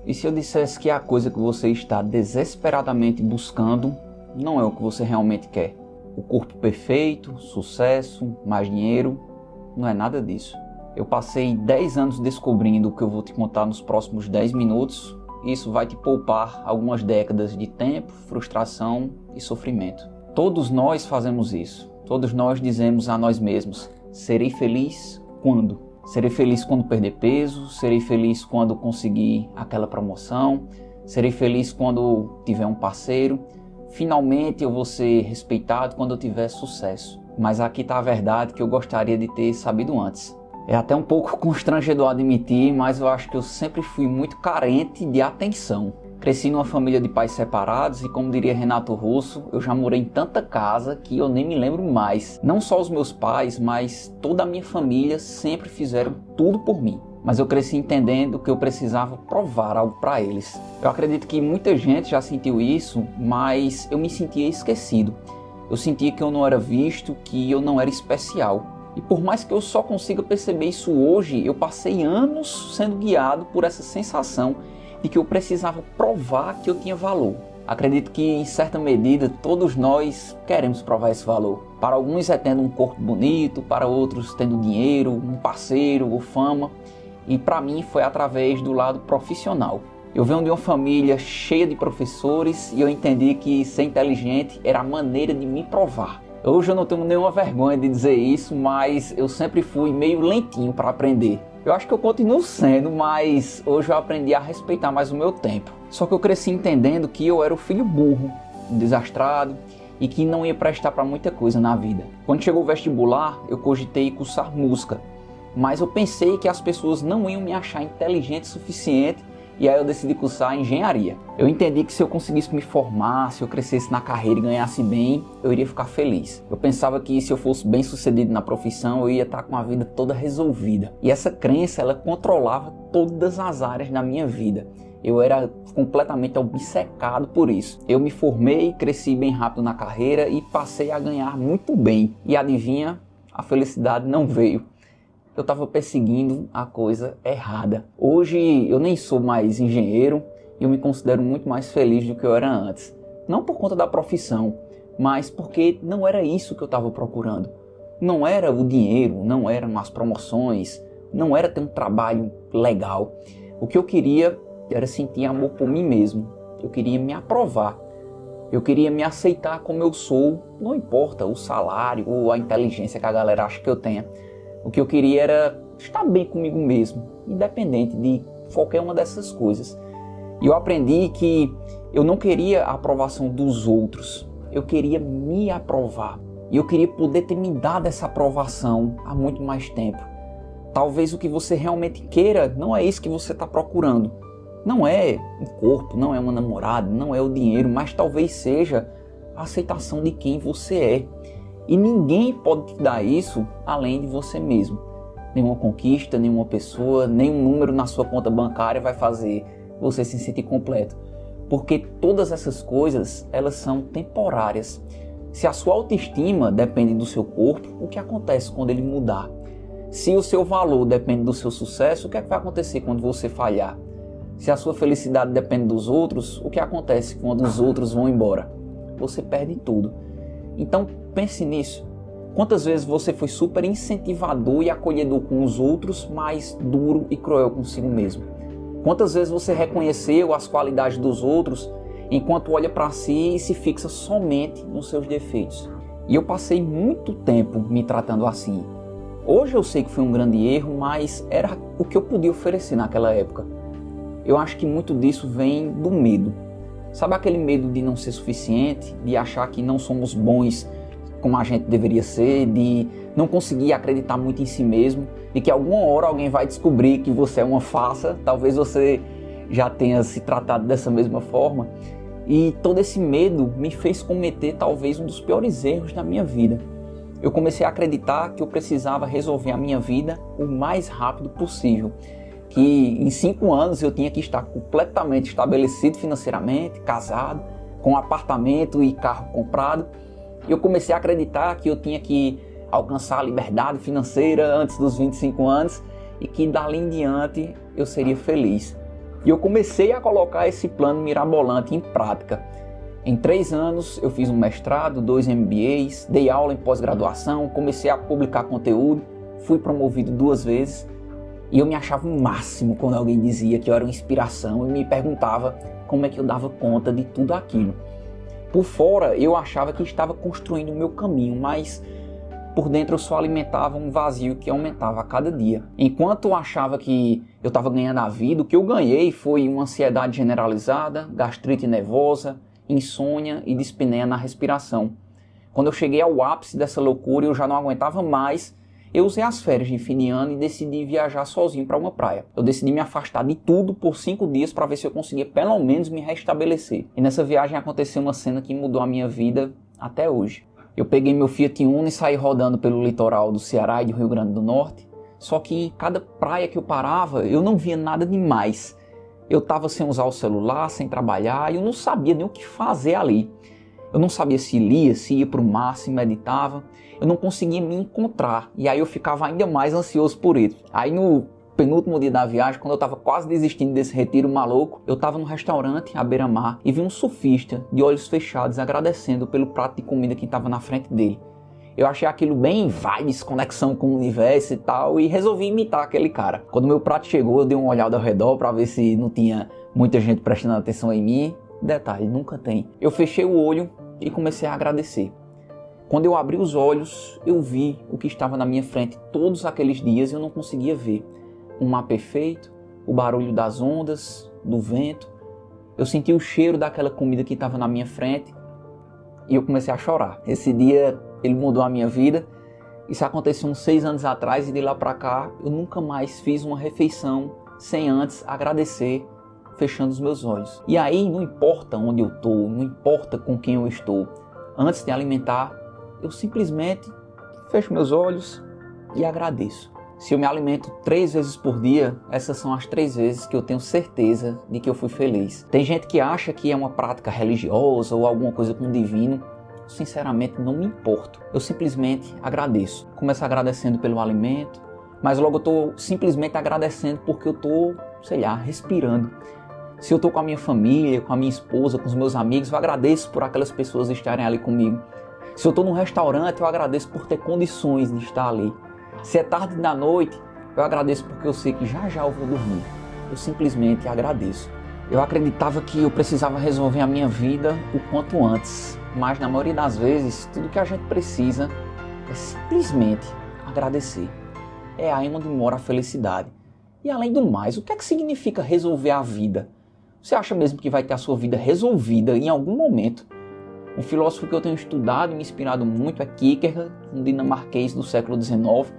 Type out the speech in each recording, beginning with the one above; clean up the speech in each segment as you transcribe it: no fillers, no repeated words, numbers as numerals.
E se eu dissesse que a coisa que você está desesperadamente buscando não é o que você realmente quer? O corpo perfeito, sucesso, mais dinheiro, não é nada disso. Eu passei 10 anos descobrindo o que eu vou te contar nos próximos 10 minutos. E isso vai te poupar algumas décadas de tempo, frustração e sofrimento. Todos nós fazemos isso. Todos nós dizemos a nós mesmos: serei feliz quando? Serei feliz quando perder peso, serei feliz quando conseguir aquela promoção, serei feliz quando tiver um parceiro, finalmente eu vou ser respeitado quando eu tiver sucesso. Mas aqui está a verdade que eu gostaria de ter sabido antes. É até um pouco constrangedor admitir, mas eu acho que eu sempre fui muito carente de atenção. Cresci numa família de pais separados e, como diria Renato Russo, eu já morei em tanta casa que eu nem me lembro mais. Não só os meus pais, mas toda a minha família sempre fizeram tudo por mim. Mas eu cresci entendendo que eu precisava provar algo para eles. Eu acredito que muita gente já sentiu isso, mas eu me sentia esquecido. Eu sentia que eu não era visto, que eu não era especial. E por mais que eu só consiga perceber isso hoje, eu passei anos sendo guiado por essa sensação de que eu precisava provar que eu tinha valor. Acredito que, em certa medida, todos nós queremos provar esse valor. Para alguns é tendo um corpo bonito, para outros tendo dinheiro, um parceiro ou fama. E para mim foi através do lado profissional. Eu venho de uma família cheia de professores e eu entendi que ser inteligente era a maneira de me provar. Hoje eu não tenho nenhuma vergonha de dizer isso, mas eu sempre fui meio lentinho para aprender. Eu acho que eu continuo sendo, mas hoje eu aprendi a respeitar mais o meu tempo. Só que eu cresci entendendo que eu era o filho burro, desastrado e que não ia prestar para muita coisa na vida. Quando chegou o vestibular, eu cogitei cursar música, mas eu pensei que as pessoas não iam me achar inteligente o suficiente. E aí eu decidi cursar engenharia. Eu entendi que se eu conseguisse me formar, se eu crescesse na carreira e ganhasse bem, eu iria ficar feliz. Eu pensava que se eu fosse bem sucedido na profissão, eu ia estar com a vida toda resolvida. E essa crença, ela controlava todas as áreas da minha vida. Eu era completamente obcecado por isso. Eu me formei, cresci bem rápido na carreira e passei a ganhar muito bem. E adivinha, a felicidade não veio. Eu estava perseguindo a coisa errada. Hoje eu nem sou mais engenheiro e eu me considero muito mais feliz do que eu era antes. Não por conta da profissão, mas porque não era isso que eu estava procurando. Não era o dinheiro, não eram as promoções, não era ter um trabalho legal. O que eu queria era sentir amor por mim mesmo. Eu queria me aprovar. Eu queria me aceitar como eu sou, não importa o salário ou a inteligência que a galera acha que eu tenha. O que eu queria era estar bem comigo mesmo, independente de qualquer uma dessas coisas. E eu aprendi que eu não queria a aprovação dos outros, eu queria me aprovar. E eu queria poder ter me dado essa aprovação há muito mais tempo. Talvez o que você realmente queira não é isso que você está procurando. Não é um corpo, não é uma namorada, não é o dinheiro, mas talvez seja a aceitação de quem você é. E ninguém pode te dar isso além de você mesmo. Nenhuma conquista, nenhuma pessoa, nenhum número na sua conta bancária vai fazer você se sentir completo. Porque todas essas coisas, elas são temporárias. Se a sua autoestima depende do seu corpo, o que acontece quando ele mudar? Se o seu valor depende do seu sucesso, o que é que vai acontecer quando você falhar? Se a sua felicidade depende dos outros, o que acontece quando os outros vão embora? Você perde tudo. Então pense nisso. Quantas vezes você foi super incentivador e acolhedor com os outros, mas duro e cruel consigo mesmo? Quantas vezes você reconheceu as qualidades dos outros, enquanto olha para si e se fixa somente nos seus defeitos? E eu passei muito tempo me tratando assim. Hoje eu sei que foi um grande erro, mas era o que eu podia oferecer naquela época. Eu acho que muito disso vem do medo. Sabe aquele medo de não ser suficiente, de achar que não somos bons como a gente deveria ser, de não conseguir acreditar muito em si mesmo, de que alguma hora alguém vai descobrir que você é uma farsa, talvez você já tenha se tratado dessa mesma forma. E todo esse medo me fez cometer talvez um dos piores erros da minha vida. Eu comecei a acreditar que eu precisava resolver a minha vida o mais rápido possível. Que em 5 anos eu tinha que estar completamente estabelecido financeiramente, casado, com apartamento e carro comprado. E eu comecei a acreditar que eu tinha que alcançar a liberdade financeira antes dos 25 anos e que dali em diante eu seria feliz. E eu comecei a colocar esse plano mirabolante em prática. Em 3 anos eu fiz um mestrado, 2 MBAs, dei aula em pós-graduação, comecei a publicar conteúdo, fui promovido 2 vezes e eu me achava o máximo quando alguém dizia que eu era uma inspiração e me perguntava como é que eu dava conta de tudo aquilo. Por fora eu achava que estava construindo o meu caminho, mas por dentro eu só alimentava um vazio que aumentava a cada dia. Enquanto eu achava que eu estava ganhando a vida, o que eu ganhei foi uma ansiedade generalizada, gastrite nervosa, insônia e dispneia na respiração. Quando eu cheguei ao ápice dessa loucura, eu já não aguentava mais. Eu usei as férias de fim de ano e decidi viajar sozinho para uma praia. Eu decidi me afastar de tudo por 5 dias para ver se eu conseguia pelo menos me restabelecer. E nessa viagem aconteceu uma cena que mudou a minha vida até hoje. Eu peguei meu Fiat Uno e saí rodando pelo litoral do Ceará e do Rio Grande do Norte. Só que em cada praia que eu parava, eu não via nada demais. Eu estava sem usar o celular, sem trabalhar, e eu não sabia nem o que fazer ali. Eu não sabia se ia para o mar, se meditava. Eu não conseguia me encontrar, e aí eu ficava ainda mais ansioso por isso. Aí no penúltimo dia da viagem, quando eu estava quase desistindo desse retiro maluco, eu estava num restaurante à beira-mar e vi um surfista de olhos fechados agradecendo pelo prato de comida que estava na frente dele. Eu achei aquilo bem vibes, conexão com o universo e tal, e resolvi imitar aquele cara. Quando meu prato chegou, eu dei uma olhada ao redor para ver se não tinha muita gente prestando atenção em mim. Detalhe, nunca tem. Eu fechei o olho e comecei a agradecer. Quando eu abri os olhos, eu vi o que estava na minha frente todos aqueles dias e eu não conseguia ver. Um mar perfeito, o barulho das ondas, do vento. Eu senti o cheiro daquela comida que estava na minha frente e eu comecei a chorar. Esse dia ele mudou a minha vida. Isso aconteceu uns 6 anos atrás e de lá para cá eu nunca mais fiz uma refeição sem antes agradecer, fechando os meus olhos. E aí não importa onde eu estou, não importa com quem eu estou, antes de alimentar, eu simplesmente fecho meus olhos e agradeço. Se eu me alimento 3 vezes por dia, essas são as 3 vezes que eu tenho certeza de que eu fui feliz. Tem gente que acha que é uma prática religiosa ou alguma coisa com o divino. Sinceramente, não me importo. Eu simplesmente agradeço. Começo agradecendo pelo alimento, mas logo eu estou simplesmente agradecendo porque eu estou, respirando. Se eu estou com a minha família, com a minha esposa, com os meus amigos, eu agradeço por aquelas pessoas estarem ali comigo. Se eu estou num restaurante, eu agradeço por ter condições de estar ali. Se é tarde da noite, eu agradeço porque eu sei que já já eu vou dormir. Eu simplesmente agradeço. Eu acreditava que eu precisava resolver a minha vida o quanto antes, mas na maioria das vezes, tudo que a gente precisa é simplesmente agradecer. É aí onde mora a felicidade. E além do mais, o que é que significa resolver a vida? Você acha mesmo que vai ter a sua vida resolvida em algum momento? Um filósofo que eu tenho estudado e me inspirado muito é Kierkegaard, um dinamarquês do século XIX.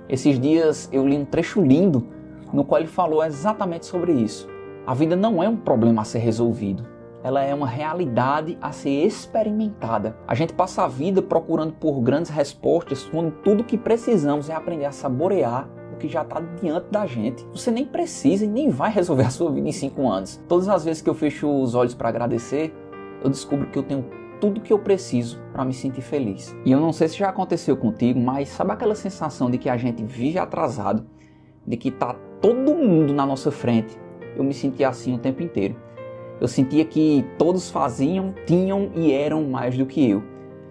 Esses dias eu li um trecho lindo no qual ele falou exatamente sobre isso. A vida não é um problema a ser resolvido, ela é uma realidade a ser experimentada. A gente passa a vida procurando por grandes respostas quando tudo que precisamos é aprender a saborear o que já está diante da gente. Você nem precisa e nem vai resolver a sua vida em 5 anos. Todas as vezes que eu fecho os olhos para agradecer, eu descubro que eu tenho tudo que eu preciso para me sentir feliz. E eu não sei se já aconteceu contigo, mas sabe aquela sensação de que a gente vive atrasado, de que está todo mundo na nossa frente? Eu me sentia assim o tempo inteiro. Eu sentia que todos faziam, tinham e eram mais do que eu.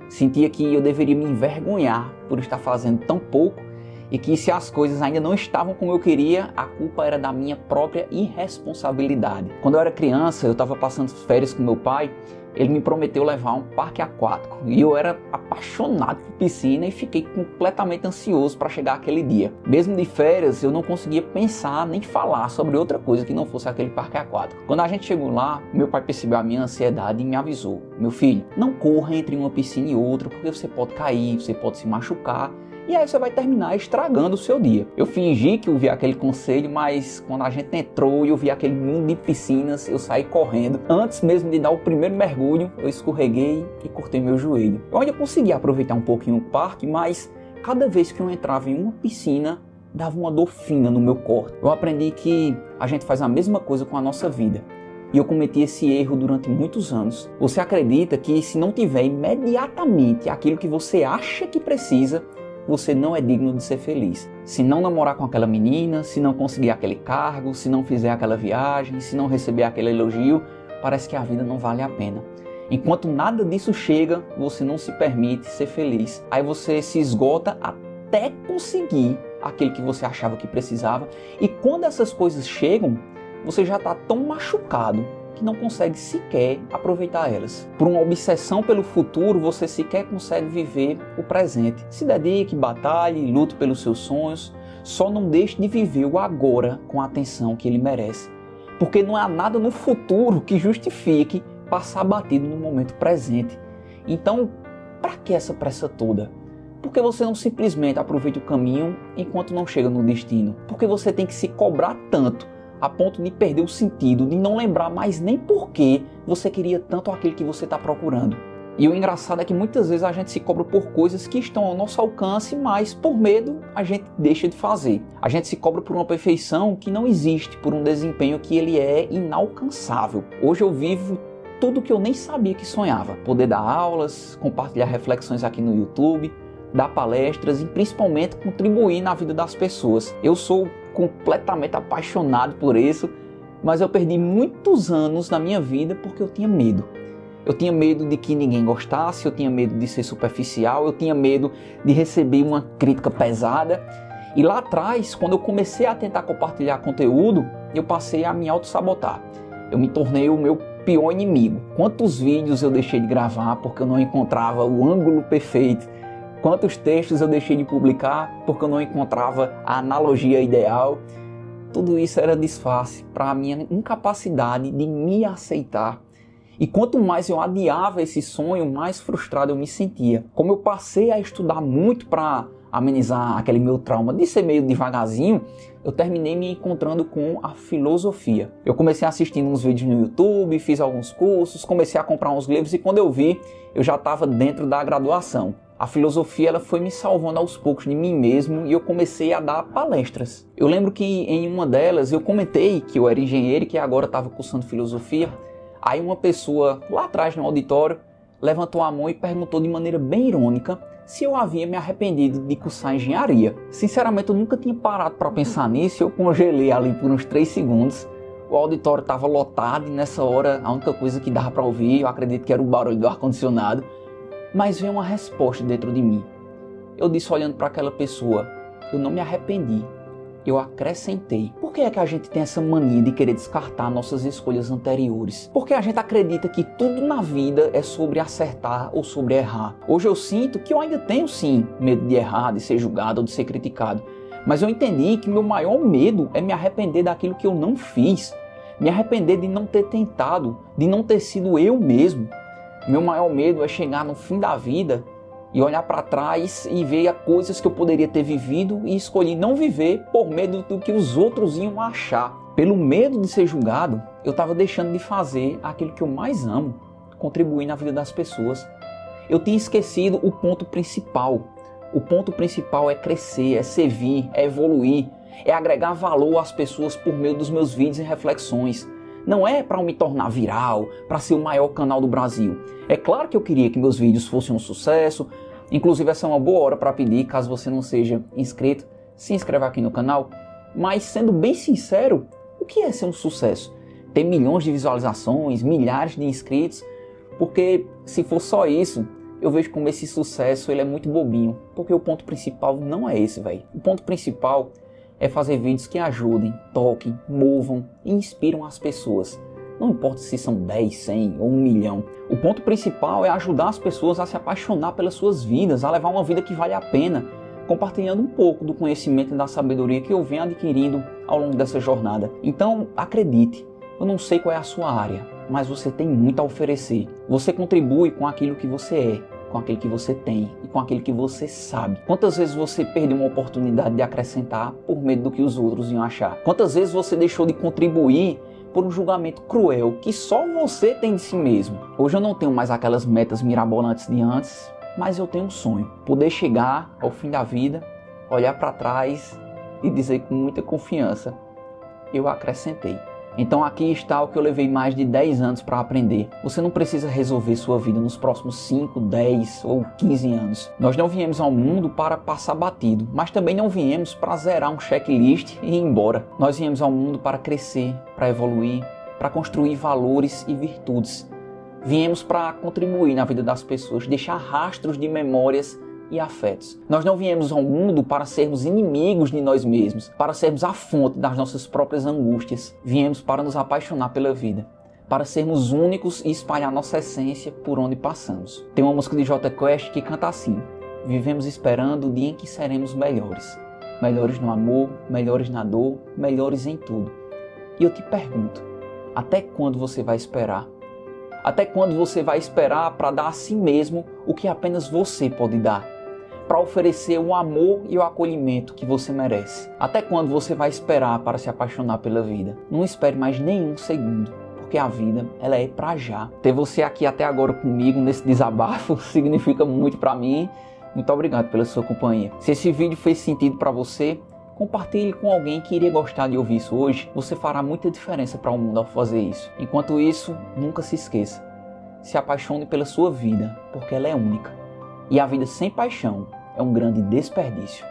Sentia que eu deveria me envergonhar por estar fazendo tão pouco e que se as coisas ainda não estavam como eu queria, a culpa era da minha própria irresponsabilidade. Quando eu era criança, eu estava passando férias com meu pai. Ele me prometeu levar a um parque aquático e eu era apaixonado por piscina e fiquei completamente ansioso para chegar aquele dia. Mesmo de férias, eu não conseguia pensar nem falar sobre outra coisa que não fosse aquele parque aquático. Quando a gente chegou lá, meu pai percebeu a minha ansiedade e me avisou: meu filho, não corra entre uma piscina e outra porque você pode cair, você pode se machucar. E aí você vai terminar estragando o seu dia. Eu fingi que ouvi aquele conselho, mas quando a gente entrou e eu vi aquele mundo de piscinas, eu saí correndo. Antes mesmo de dar o primeiro mergulho, eu escorreguei e cortei meu joelho. Eu ainda consegui aproveitar um pouquinho o parque, mas cada vez que eu entrava em uma piscina, dava uma dor fina no meu corpo. Eu aprendi que a gente faz a mesma coisa com a nossa vida. E eu cometi esse erro durante muitos anos. Você acredita que se não tiver imediatamente aquilo que você acha que precisa, você não é digno de ser feliz. Se não namorar com aquela menina, se não conseguir aquele cargo, se não fizer aquela viagem, se não receber aquele elogio, parece que a vida não vale a pena. Enquanto nada disso chega, você não se permite ser feliz. Aí você se esgota até conseguir aquele que você achava que precisava. E quando essas coisas chegam, você já está tão machucado que não consegue sequer aproveitar elas. Por uma obsessão pelo futuro, você sequer consegue viver o presente. Se dedique, batalhe, lute pelos seus sonhos, só não deixe de viver o agora com a atenção que ele merece. Porque não há nada no futuro que justifique passar batido no momento presente. Então, para que essa pressa toda? Por que você não simplesmente aproveita o caminho enquanto não chega no destino? Por que você tem que se cobrar tanto a ponto de perder o sentido, de não lembrar mais nem por que você queria tanto aquilo que você está procurando? E o engraçado é que muitas vezes a gente se cobra por coisas que estão ao nosso alcance, mas por medo a gente deixa de fazer. A gente se cobra por uma perfeição que não existe, por um desempenho que ele é inalcançável. Hoje eu vivo tudo que eu nem sabia que sonhava. Poder dar aulas, compartilhar reflexões aqui no YouTube, dar palestras e principalmente contribuir na vida das pessoas. Eu sou completamente apaixonado por isso, mas eu perdi muitos anos na minha vida porque eu tinha medo. Eu tinha medo de que ninguém gostasse, eu tinha medo de ser superficial, eu tinha medo de receber uma crítica pesada. E lá atrás, quando eu comecei a tentar compartilhar conteúdo, eu passei a me auto-sabotar. Eu me tornei o meu pior inimigo. Quantos vídeos eu deixei de gravar porque eu não encontrava o ângulo perfeito? Quantos textos eu deixei de publicar porque eu não encontrava a analogia ideal? Tudo isso era disfarce para a minha incapacidade de me aceitar. E quanto mais eu adiava esse sonho, mais frustrado eu me sentia. Como eu passei a estudar muito para amenizar aquele meu trauma de ser meio devagarzinho, eu terminei me encontrando com a filosofia. Eu comecei assistindo uns vídeos no YouTube, fiz alguns cursos, comecei a comprar uns livros e quando eu vi, eu já estava dentro da graduação. A filosofia ela foi me salvando aos poucos de mim mesmo e eu comecei a dar palestras. Eu lembro que em uma delas eu comentei que eu era engenheiro e que agora estava cursando filosofia. Aí uma pessoa lá atrás no auditório levantou a mão e perguntou de maneira bem irônica se eu havia me arrependido de cursar engenharia. Sinceramente eu nunca tinha parado para pensar nisso, eu congelei ali por uns 3 segundos. O auditório estava lotado e nessa hora a única coisa que dava para ouvir, eu acredito que era o barulho do ar-condicionado. Mas veio uma resposta dentro de mim. Eu disse olhando para aquela pessoa, eu não me arrependi, eu acrescentei. Por que é que a gente tem essa mania de querer descartar nossas escolhas anteriores? Porque a gente acredita que tudo na vida é sobre acertar ou sobre errar. Hoje eu sinto que eu ainda tenho sim medo de errar, de ser julgado ou de ser criticado. Mas eu entendi que meu maior medo é me arrepender daquilo que eu não fiz. Me arrepender de não ter tentado, de não ter sido eu mesmo. Meu maior medo é chegar no fim da vida e olhar para trás e ver coisas que eu poderia ter vivido e escolhi não viver por medo do que os outros iam achar. Pelo medo de ser julgado, eu estava deixando de fazer aquilo que eu mais amo, contribuir na vida das pessoas. Eu tinha esquecido o ponto principal. O ponto principal é crescer, é servir, é evoluir, é agregar valor às pessoas por meio dos meus vídeos e reflexões. Não é para me tornar viral, para ser o maior canal do Brasil. É claro que eu queria que meus vídeos fossem um sucesso. Inclusive essa é uma boa hora para pedir, caso você não seja inscrito, se inscreva aqui no canal. Mas sendo bem sincero, o que é ser um sucesso? Ter milhões de visualizações, milhares de inscritos? Porque se for só isso, eu vejo como esse sucesso ele é muito bobinho. Porque o ponto principal não é esse, velho. O ponto principal é fazer vídeos que ajudem, toquem, movam e inspiram as pessoas. Não importa se são 10, 100 ou 1 milhão. O ponto principal é ajudar as pessoas a se apaixonar pelas suas vidas, a levar uma vida que vale a pena, compartilhando um pouco do conhecimento e da sabedoria que eu venho adquirindo ao longo dessa jornada. Então, acredite, eu não sei qual é a sua área, mas você tem muito a oferecer. Você contribui com aquilo que você é, com aquilo que você tem e com aquilo que você sabe. Quantas vezes você perdeu uma oportunidade de acrescentar por medo do que os outros iam achar? Quantas vezes você deixou de contribuir por um julgamento cruel que só você tem de si mesmo? Hoje eu não tenho mais aquelas metas mirabolantes de antes, mas eu tenho um sonho. Poder chegar ao fim da vida, olhar para trás e dizer com muita confiança, eu acrescentei. Então aqui está o que eu levei mais de 10 anos para aprender. Você não precisa resolver sua vida nos próximos 5, 10 ou 15 anos. Nós não viemos ao mundo para passar batido, mas também não viemos para zerar um checklist e ir embora. Nós viemos ao mundo para crescer, para evoluir, para construir valores e virtudes. Viemos para contribuir na vida das pessoas, deixar rastros de memórias e afetos. Nós não viemos ao mundo para sermos inimigos de nós mesmos, para sermos a fonte das nossas próprias angústias. Viemos para nos apaixonar pela vida, para sermos únicos e espalhar nossa essência por onde passamos. Tem uma música de Jota Quest que canta assim: vivemos esperando o dia em que seremos melhores. Melhores no amor, melhores na dor, melhores em tudo. E eu te pergunto, até quando você vai esperar? Até quando você vai esperar para dar a si mesmo o que apenas você pode dar? Para oferecer o amor e o acolhimento que você merece? Até quando você vai esperar para se apaixonar pela vida? Não espere mais nenhum segundo, porque a vida, ela é para já. Ter você aqui até agora comigo nesse desabafo significa muito para mim. Muito obrigado pela sua companhia. Se esse vídeo fez sentido para você, compartilhe com alguém que iria gostar de ouvir isso hoje. Você fará muita diferença para o mundo ao fazer isso. Enquanto isso, nunca se esqueça. Se apaixone pela sua vida, porque ela é única. E a vida sem paixão é um grande desperdício.